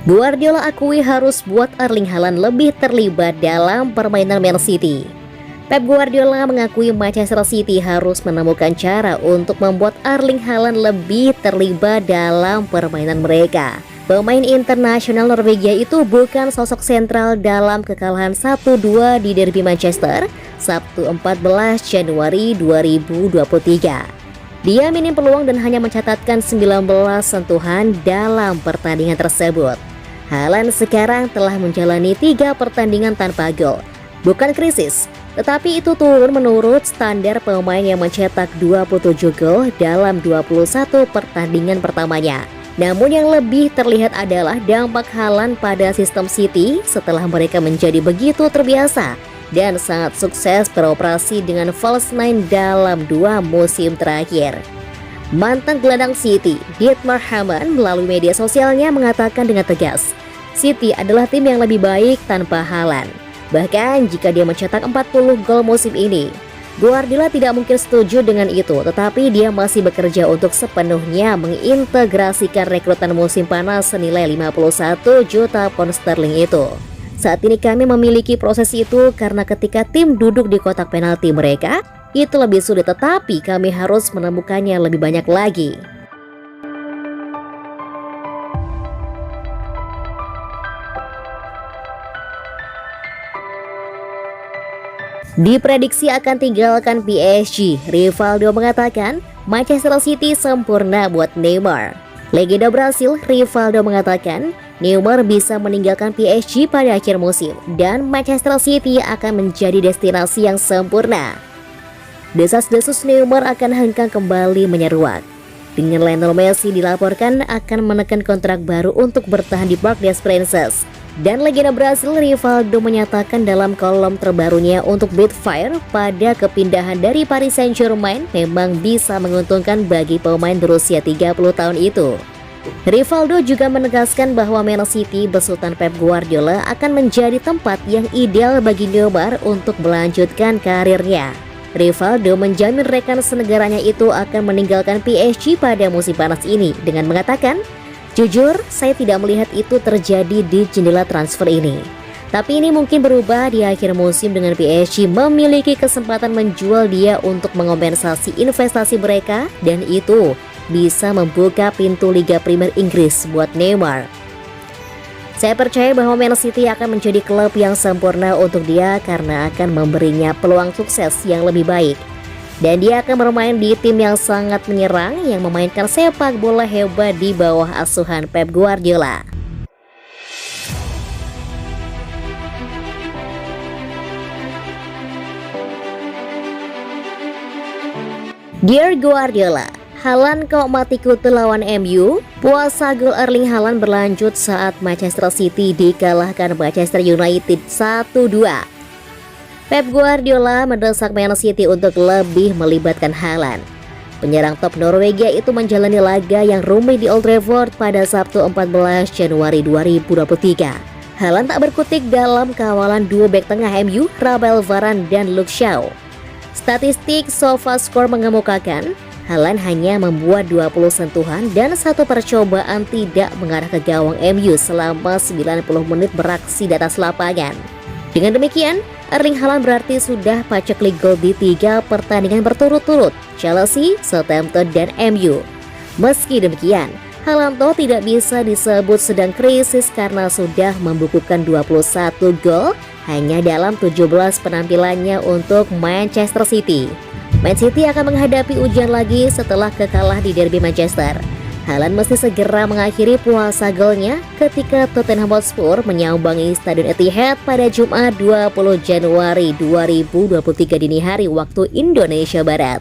Guardiola akui harus buat Erling Haaland lebih terlibat dalam permainan Man City. Pep Guardiola mengakui Manchester City harus menemukan cara untuk membuat Erling Haaland lebih terlibat dalam permainan mereka. Pemain internasional Norwegia itu bukan sosok sentral dalam kekalahan 1-2 di derby Manchester Sabtu 14 Januari 2023. Dia minim peluang dan hanya mencatatkan 19 sentuhan dalam pertandingan tersebut. Haaland sekarang telah menjalani 3 pertandingan tanpa gol. Bukan krisis, tetapi itu turun menurut standar pemain yang mencetak 27 gol dalam 21 pertandingan pertamanya. Namun yang lebih terlihat adalah dampak Haaland pada sistem City setelah mereka menjadi begitu terbiasa dan sangat sukses beroperasi dengan false nine dalam 2 musim terakhir. Mantan gelandang City, Dietmar Hamann melalui media sosialnya mengatakan dengan tegas, City adalah tim yang lebih baik tanpa Haaland. Bahkan jika dia mencetak 40 gol musim ini, Guardiola tidak mungkin setuju dengan itu, tetapi dia masih bekerja untuk sepenuhnya mengintegrasikan rekrutan musim panas senilai 51 juta pound sterling itu. Saat ini kami memiliki proses itu karena ketika tim duduk di kotak penalti mereka, itu lebih sulit, tetapi kami harus menemukannya lebih banyak lagi. Diprediksi akan tinggalkan PSG, Rivaldo mengatakan Manchester City sempurna buat Neymar. Legenda Brasil, Rivaldo mengatakan Neymar bisa meninggalkan PSG pada akhir musim dan Manchester City akan menjadi destinasi yang sempurna. Desas-desus Neymar akan hengkang kembali menyeruak. Dengan Lionel Messi dilaporkan akan menekan kontrak baru untuk bertahan di Parc des Princes. Dan legenda Brasil Rivaldo menyatakan dalam kolom terbarunya untuk Bitfire pada kepindahan dari Paris Saint-Germain memang bisa menguntungkan bagi pemain berusia 30 tahun itu. Rivaldo juga menegaskan bahwa Man City besutan Pep Guardiola akan menjadi tempat yang ideal bagi Neymar untuk melanjutkan karirnya. Rivaldo menjamin rekan senegaranya itu akan meninggalkan PSG pada musim panas ini dengan mengatakan, jujur, saya tidak melihat itu terjadi di jendela transfer ini. Tapi ini mungkin berubah di akhir musim dengan PSG memiliki kesempatan menjual dia untuk mengompensasi investasi mereka dan itu bisa membuka pintu Liga Premier Inggris buat Neymar. Saya percaya bahwa Man City akan menjadi klub yang sempurna untuk dia karena akan memberinya peluang sukses yang lebih baik. Dan dia akan bermain di tim yang sangat menyerang yang memainkan sepak bola hebat di bawah asuhan Pep Guardiola. Dear Guardiola, Haaland kok mati kutu lawan MU? Puasa gol Erling Haaland berlanjut saat Manchester City dikalahkan Manchester United 1-2. Pep Guardiola mendesak Man City untuk lebih melibatkan Haaland. Penyerang top Norwegia itu menjalani laga yang rumit di Old Trafford pada Sabtu 14 Januari 2023. Haaland tak berkutik dalam kawalan dua bek tengah MU, Raphael Varane dan Luke Shaw. Statistik SofaScore mengemukakan Haaland hanya membuat 20 sentuhan dan 1 percobaan tidak mengarah ke gawang MU selama 90 menit beraksi di atas lapangan. Dengan demikian, Erling Haaland berarti sudah paceklik gol di 3 pertandingan berturut-turut, Chelsea, Southampton, dan MU. Meski demikian, Haaland tidak bisa disebut sedang krisis karena sudah membukukan 21 gol hanya dalam 17 penampilannya untuk Manchester City. Man City akan menghadapi ujian lagi setelah kekalah di derby Manchester. Haaland mesti segera mengakhiri puasa golnya ketika Tottenham Hotspur menyambangi Stadion Etihad pada Jumat 20 Januari 2023 dini hari waktu Indonesia Barat.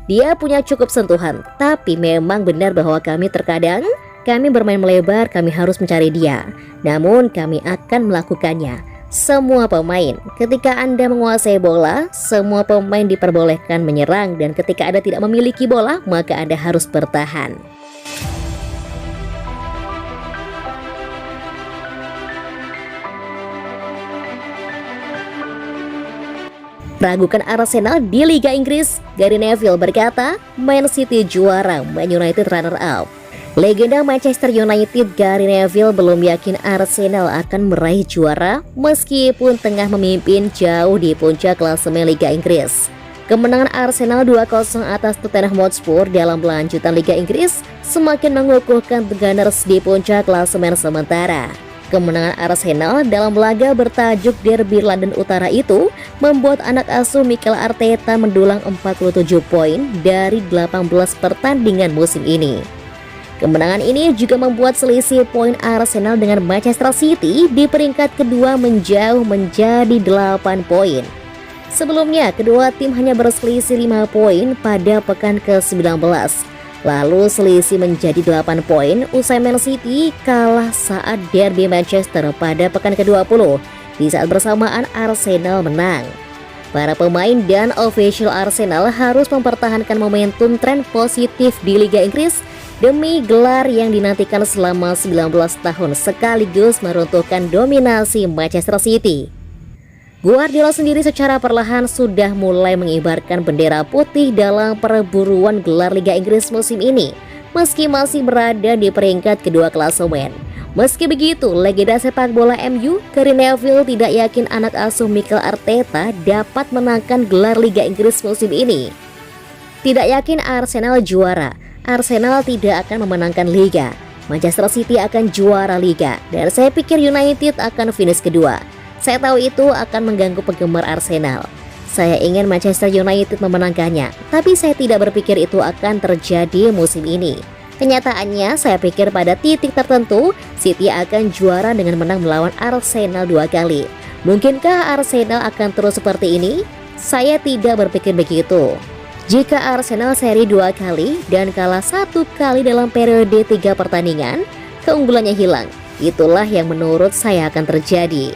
Dia punya cukup sentuhan, tapi memang benar bahwa kami terkadang bermain melebar, kami harus mencari dia. Namun kami akan melakukannya. Semua pemain, ketika Anda menguasai bola, semua pemain diperbolehkan menyerang dan ketika Anda tidak memiliki bola, maka Anda harus bertahan. Ragukan Arsenal di Liga Inggris? Gary Neville berkata, Man City juara, Man United runner-up. Legenda Manchester United Gary Neville belum yakin Arsenal akan meraih juara meskipun tengah memimpin jauh di puncak klasemen Liga Inggris. Kemenangan Arsenal 2-0 atas Tottenham Hotspur dalam lanjutan Liga Inggris semakin mengukuhkan The Gunners di puncak klasemen sementara. Kemenangan Arsenal dalam laga bertajuk Derby London Utara itu membuat anak asuh Mikel Arteta mendulang 47 poin dari 18 pertandingan musim ini. Kemenangan ini juga membuat selisih poin Arsenal dengan Manchester City di peringkat kedua menjauh menjadi 8 poin. Sebelumnya, kedua tim hanya berselisih 5 poin pada pekan ke-19. Lalu selisih menjadi 8 poin usai Man City kalah saat derby Manchester pada pekan ke-20 di saat bersamaan Arsenal menang. Para pemain dan official Arsenal harus mempertahankan momentum tren positif di Liga Inggris demi gelar yang dinantikan selama 19 tahun sekaligus meruntuhkan dominasi Manchester City. Guardiola sendiri secara perlahan sudah mulai mengibarkan bendera putih dalam perburuan gelar Liga Inggris musim ini, meski masih berada di peringkat kedua klasemen. Meski begitu, legenda sepak bola MU, Gary Neville tidak yakin anak asuh Mikel Arteta dapat menangkan gelar Liga Inggris musim ini. Tidak yakin Arsenal juara. Arsenal tidak akan memenangkan Liga. Manchester City akan juara Liga, dan saya pikir United akan finish kedua. Saya tahu itu akan mengganggu penggemar Arsenal. Saya ingin Manchester United memenangkannya, tapi saya tidak berpikir itu akan terjadi musim ini. Kenyataannya, saya pikir pada titik tertentu, City akan juara dengan menang melawan Arsenal 2 kali. Mungkinkah Arsenal akan terus seperti ini? Saya tidak berpikir begitu. Jika Arsenal seri 2 kali dan kalah 1 kali dalam periode 3 pertandingan, keunggulannya hilang. Itulah yang menurut saya akan terjadi.